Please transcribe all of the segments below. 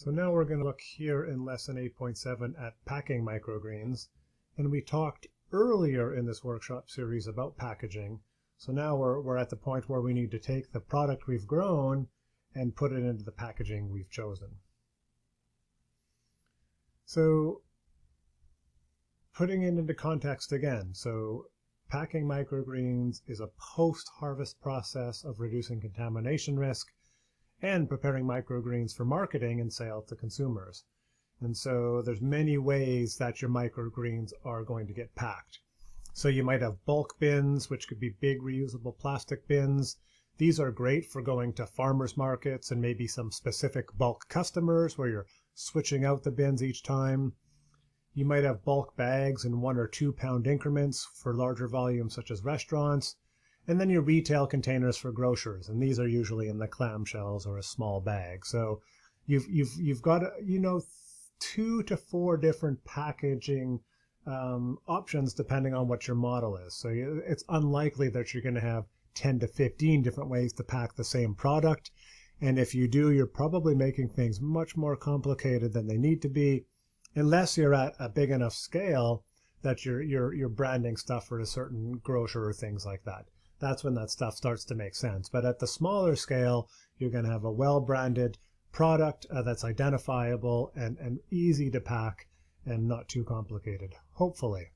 So now we're going to look here in lesson 8.7 at packing microgreens. And we talked earlier in this workshop series about packaging. So now we're at the point where we need to take the product we've grown and put it into the packaging we've chosen. So putting it into context again. So packing microgreens is a post-harvest process of reducing contamination risk and preparing microgreens for marketing and sale to consumers. And so there's many ways that your microgreens are going to get packed. So you might have bulk bins, which could be big reusable plastic bins. These are great for going to farmers markets and maybe some specific bulk customers where you're switching out the bins each time. You might have bulk bags in 1 or 2 pound increments for larger volumes such as restaurants. And then your retail containers for grocers, and these are usually in the clamshells or a small bag. So you've got 2 to 4 different packaging options depending on what your model is. So it's unlikely that you're going to have 10 to 15 different ways to pack the same product. And if you do, you're probably making things much more complicated than they need to be, unless you're at a big enough scale that you're branding stuff for a certain grocer or things like that. That's when that stuff starts to make sense. But at the smaller scale, you're going to have a well-branded product that's identifiable and easy to pack and not too complicated, hopefully.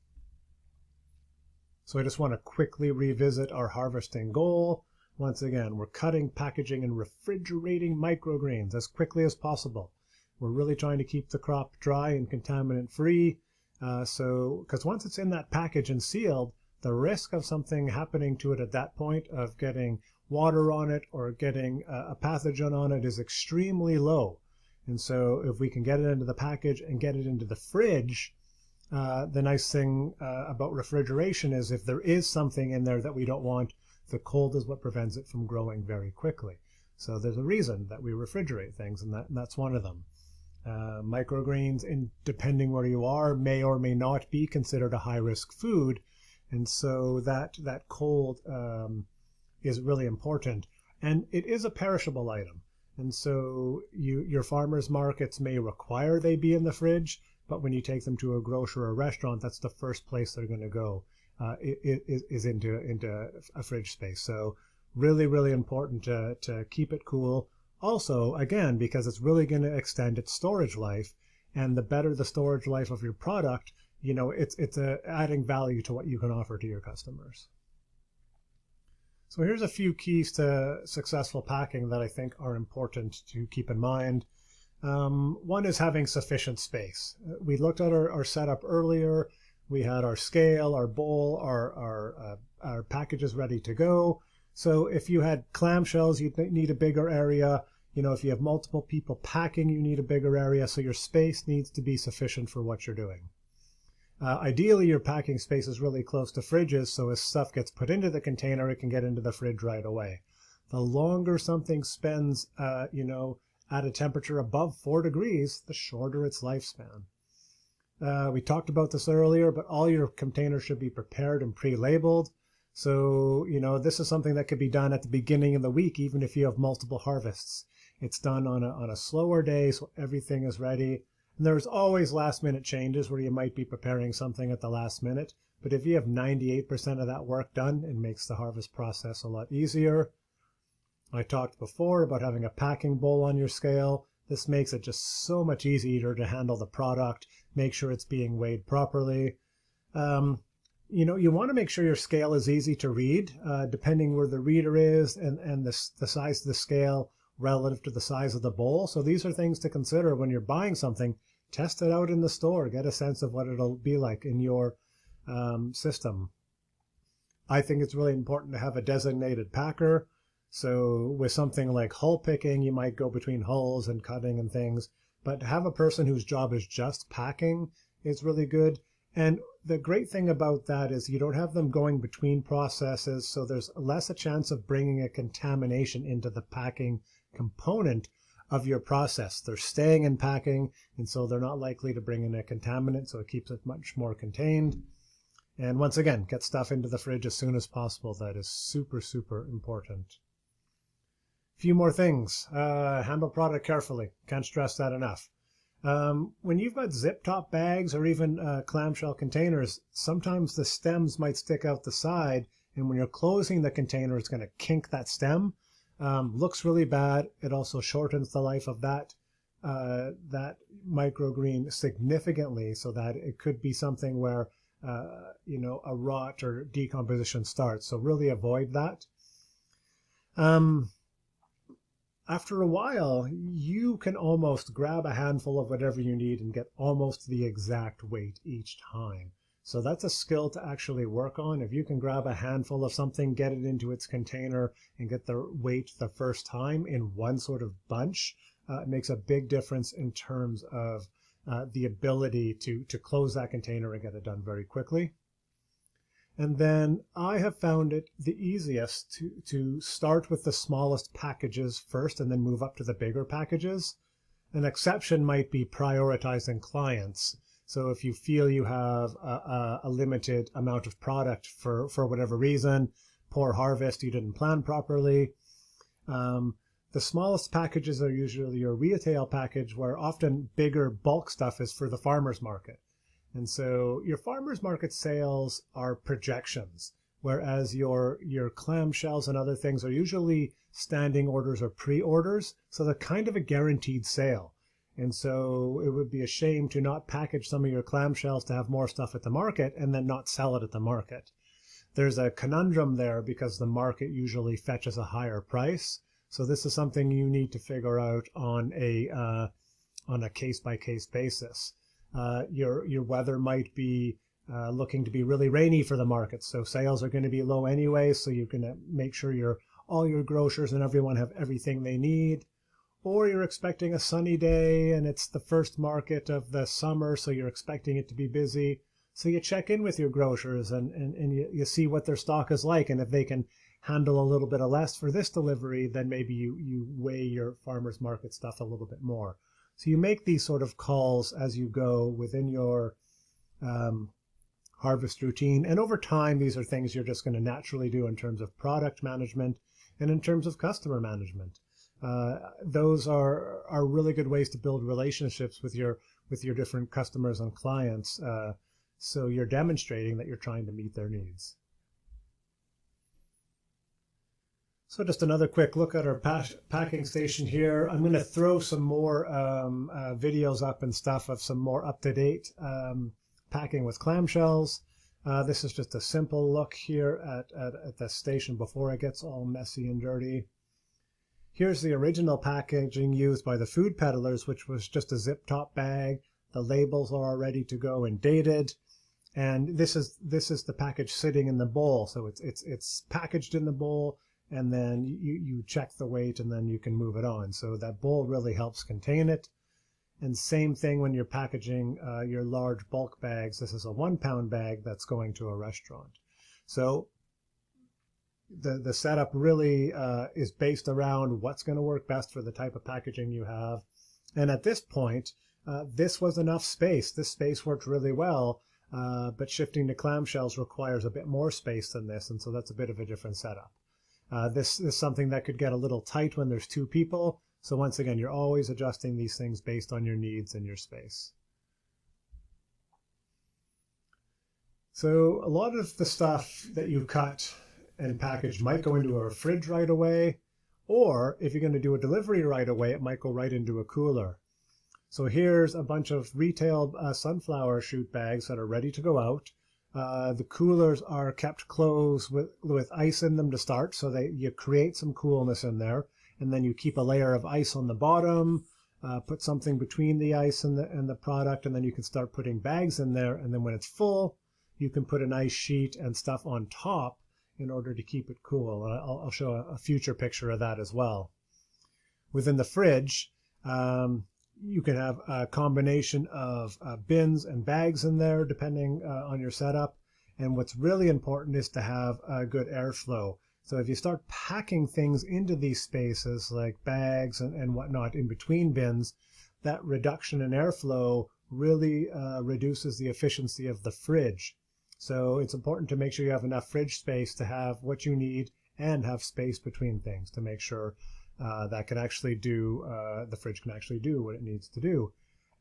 So I just want to quickly revisit our harvesting goal. Once again, we're cutting, packaging, and refrigerating microgreens as quickly as possible. We're really trying to keep the crop dry and contaminant-free. Because once it's in that package and sealed, the risk of something happening to it at that point, of getting water on it or getting a pathogen on it, is extremely low. And so if we can get it into the package and get it into the fridge, the nice thing about refrigeration is if there is something in there that we don't want, the cold is what prevents it from growing very quickly. So there's a reason that we refrigerate things, and that's one of them. Microgreens, depending where you are, may or may not be considered a high-risk food. And so that cold is really important. And it is a perishable item. And so your farmers markets may require they be in the fridge, but when you take them to a grocer or a restaurant, that's the first place they're going to go, is into a fridge space. So really, really important to keep it cool. Also, again, because it's really going to extend its storage life. And the better the storage life of your product, it's adding value to what you can offer to your customers. So here's a few keys to successful packing that I think are important to keep in mind. One is having sufficient space. We looked at our setup earlier. We had our scale, our bowl, our packages ready to go. So if you had clamshells, you'd need a bigger area. If you have multiple people packing, you need a bigger area. So your space needs to be sufficient for what you're doing. Ideally, your packing space is really close to fridges, so as stuff gets put into the container, it can get into the fridge right away. The longer something spends, at a temperature above 4 degrees, the shorter its lifespan. We talked about this earlier, but all your containers should be prepared and pre-labeled. So, this is something that could be done at the beginning of the week, even if you have multiple harvests. It's done on a slower day, so everything is ready. And there's always last-minute changes where you might be preparing something at the last minute. But if you have 98% of that work done, it makes the harvest process a lot easier. I talked before about having a packing bowl on your scale. This makes it just so much easier to handle the product, make sure it's being weighed properly. You want to make sure your scale is easy to read, depending where the reader is and the size of the scale relative to the size of the bowl. So these are things to consider when you're buying something. Test it out in the store. Get a sense of what it'll be like in your system. I think it's really important to have a designated packer. So with something like hull picking, you might go between hulls and cutting and things. But to have a person whose job is just packing is really good. And the great thing about that is you don't have them going between processes, so there's less a chance of bringing a contamination into the packing component of your process. They're staying in packing, and so they're not likely to bring in a contaminant, so it keeps it much more contained. And once again, get stuff into the fridge as soon as possible. That is super, super important. few more things. Handle product carefully. Can't stress that enough. When you've got zip top bags or even clamshell containers, sometimes the stems might stick out the side, and when you're closing the container, it's going to kink that stem. Looks really bad. It also shortens the life of that microgreen significantly, so that it could be something where a rot or decomposition starts. So really avoid that. After a while, you can almost grab a handful of whatever you need and get almost the exact weight each time. So that's a skill to actually work on. If you can grab a handful of something, get it into its container, and get the weight the first time in one sort of bunch, it makes a big difference in terms of the ability to close that container and get it done very quickly. And then I have found it the easiest to start with the smallest packages first and then move up to the bigger packages. An exception might be prioritizing clients. So if you feel you have a limited amount of product for whatever reason, poor harvest, you didn't plan properly, the smallest packages are usually your retail package, where often bigger bulk stuff is for the farmer's market. And so your farmer's market sales are projections, whereas your clamshells and other things are usually standing orders or pre-orders. So they're kind of a guaranteed sale. And so it would be a shame to not package some of your clamshells to have more stuff at the market and then not sell it at the market. There's a conundrum there because the market usually fetches a higher price. So this is something you need to figure out on a case-by-case basis. Your weather might be looking to be really rainy for the market, so sales are going to be low anyway, so you're going to make sure all your grocers and everyone have everything they need. Or you're expecting a sunny day and it's the first market of the summer, so you're expecting it to be busy. So you check in with your grocers and you see what their stock is like, and if they can handle a little bit of less for this delivery, then maybe you weigh your farmer's market stuff a little bit more. So you make these sort of calls as you go within your harvest routine. And over time, these are things you're just going to naturally do in terms of product management and in terms of customer management. Those are really good ways to build relationships with your different customers and clients. So you're demonstrating that you're trying to meet their needs. So just another quick look at our packing station here. I'm going to throw some more videos up and stuff of some more up-to-date packing with clamshells. This is just a simple look here at the station before it gets all messy and dirty. Here's the original packaging used by the food peddlers, which was just a zip-top bag. The labels are all ready to go and dated. And this is the package sitting in the bowl. So it's packaged in the bowl, and then you check the weight, and then you can move it on. So that bowl really helps contain it. And same thing when you're packaging your large bulk bags. This is a 1-pound bag that's going to a restaurant. So the setup really is based around what's going to work best for the type of packaging you have. And at this point, this was enough space. This space worked really well, but shifting to clamshells requires a bit more space than this, and so that's a bit of a different setup. This is something that could get a little tight when there's 2 people. So once again, you're always adjusting these things based on your needs and your space. So a lot of the stuff that you cut and package might go into a fridge right away, or if you're going to do a delivery right away, it might go right into a cooler. So here's a bunch of retail sunflower shoot bags that are ready to go out. The coolers are kept closed with ice in them to start, so you create some coolness in there, and then you keep a layer of ice on the bottom, put something between the ice and the product, and then you can start putting bags in there, and then when it's full, you can put an ice sheet and stuff on top in order to keep it cool. I'll show a future picture of that as well. Within the fridge, you can have a combination of bins and bags in there, depending on your setup. And what's really important is to have a good airflow. So if you start packing things into these spaces, like bags and whatnot in between bins, that reduction in airflow really reduces the efficiency of the fridge. So it's important to make sure you have enough fridge space to have what you need and have space between things to make sure that can actually do, the fridge can actually do what it needs to do.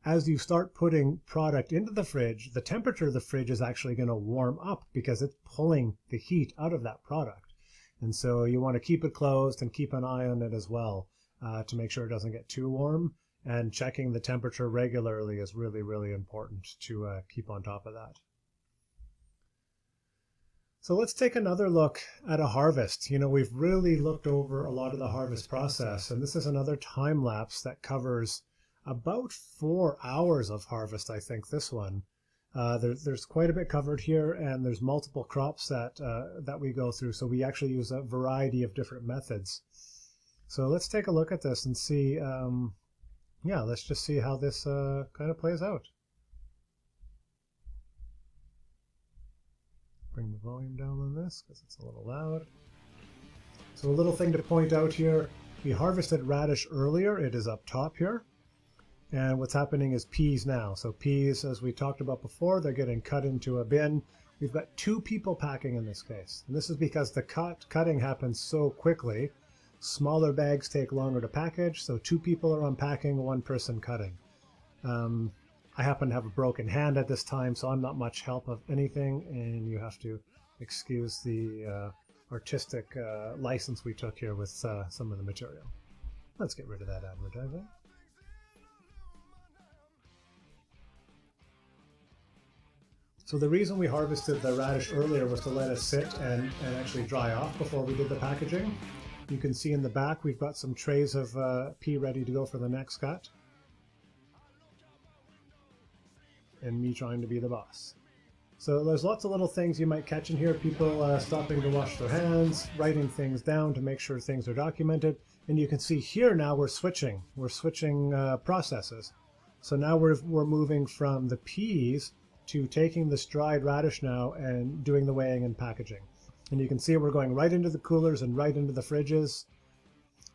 As you start putting product into the fridge, the temperature of the fridge is actually going to warm up because it's pulling the heat out of that product. And so you want to keep it closed and keep an eye on it as well to make sure it doesn't get too warm. And checking the temperature regularly is really, really important to keep on top of that. So let's take another look at a harvest. You know, we've really looked over a lot of the harvest process, and this is another time lapse that covers about 4 hours of harvest, I think, this one. There's quite a bit covered here, and there's multiple crops that we go through, so we actually use a variety of different methods. So let's take a look at this and see, let's just see how this kind of plays out. Bring the volume down on this because it's a little loud. So a little thing to point out here, we harvested radish earlier. It is up top here. And what's happening is peas now. So peas, as we talked about before, they're getting cut into a bin. We've got 2 people packing in this case. And this is because the cutting happens so quickly. Smaller bags take longer to package, so 2 people are unpacking, 1 person cutting. I happen to have a broken hand at this time, so I'm not much help of anything, and you have to excuse the artistic license we took here with some of the material. Let's get rid of that advertising. So the reason we harvested the radish earlier was to let it sit and actually dry off before we did the packaging. You can see in the back we've got some trays of pea ready to go for the next cut. And me trying to be the boss. So there's lots of little things you might catch in here. People stopping to wash their hands, writing things down to make sure things are documented. And you can see here now we're switching. We're switching processes. So now we're moving from the peas to taking this dried radish now and doing the weighing and packaging. And you can see we're going right into the coolers and right into the fridges.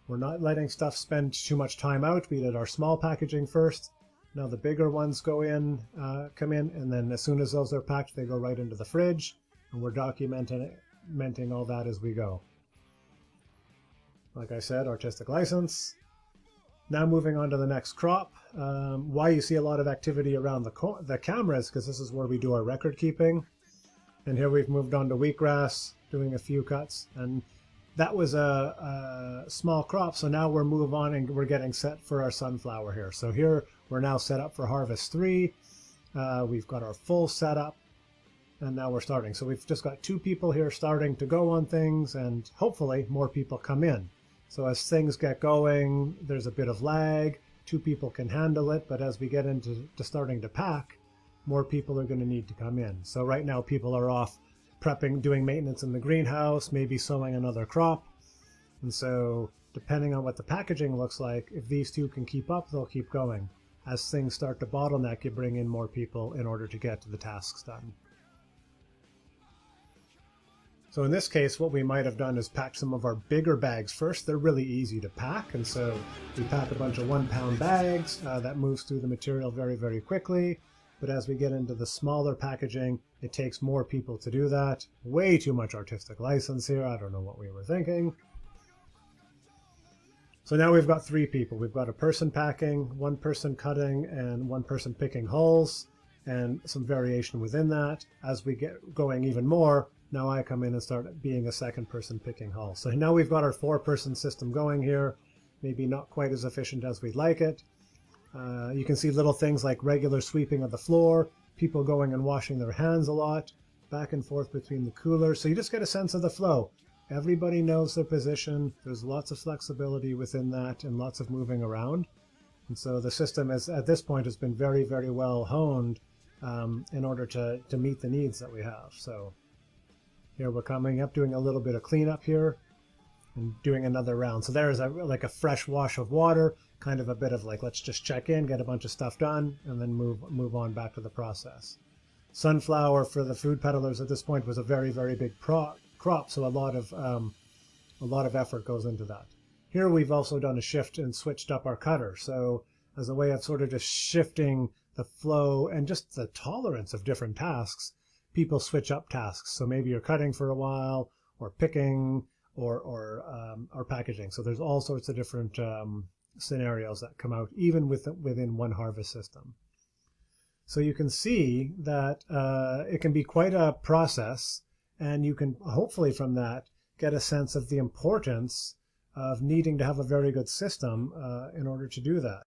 We're not letting stuff spend too much time out. We did our small packaging first. Now the bigger ones come in, and then as soon as those are packed, they go right into the fridge, and we're documenting all that as we go. Like I said, artistic license. Now moving on to the next crop. Why you see a lot of activity around the cameras, because this is where we do our record keeping. And here we've moved on to wheatgrass, doing a few cuts, and that was a small crop, so now we're moving on and we're getting set for our sunflower here. So here we're now set up for harvest 3. We've got our full setup, and now we're starting. So we've just got 2 people here starting to go on things, and hopefully more people come in. So as things get going, there's a bit of lag. 2 people can handle it, but as we get into starting to pack, more people are going to need to come in. So right now people are off prepping, doing maintenance in the greenhouse, maybe sowing another crop. And so depending on what the packaging looks like, if these 2 can keep up, they'll keep going. As things start to bottleneck, you bring in more people in order to get the tasks done. So in this case, what we might have done is pack some of our bigger bags first. They're really easy to pack, and so we pack a bunch of 1-pound bags. That moves through the material very, very quickly. But as we get into the smaller packaging, it takes more people to do that. Way too much artistic license here. I don't know what we were thinking. So now we've got 3 people. We've got a person packing, 1 person cutting, and 1 person picking hulls, and some variation within that. As we get going even more, now I come in and start being a 2nd person picking hulls. So now we've got our 4-person system going here. Maybe not quite as efficient as we'd like it. You can see little things like regular sweeping of the floor, people going and washing their hands a lot, back and forth between the coolers. So you just get a sense of the flow. Everybody knows their position. There's lots of flexibility within that and lots of moving around. And so the system is, at this point, has been very, very well honed in order to meet the needs that we have. So here we're coming up, doing a little bit of cleanup here and doing another round. So there's like a fresh wash of water, kind of a bit of like, let's just check in, get a bunch of stuff done, and then move on back to the process. Sunflower for the food peddlers at this point was a very, very big crop, so a lot of effort goes into that. Here we've also done a shift and switched up our cutter. So as a way of sort of just shifting the flow and just the tolerance of different tasks, people switch up tasks. So maybe you're cutting for a while, or picking, or packaging. So there's all sorts of different scenarios that come out even within one harvest system. So you can see that it can be quite a process, and you can hopefully from that get a sense of the importance of needing to have a very good system in order to do that.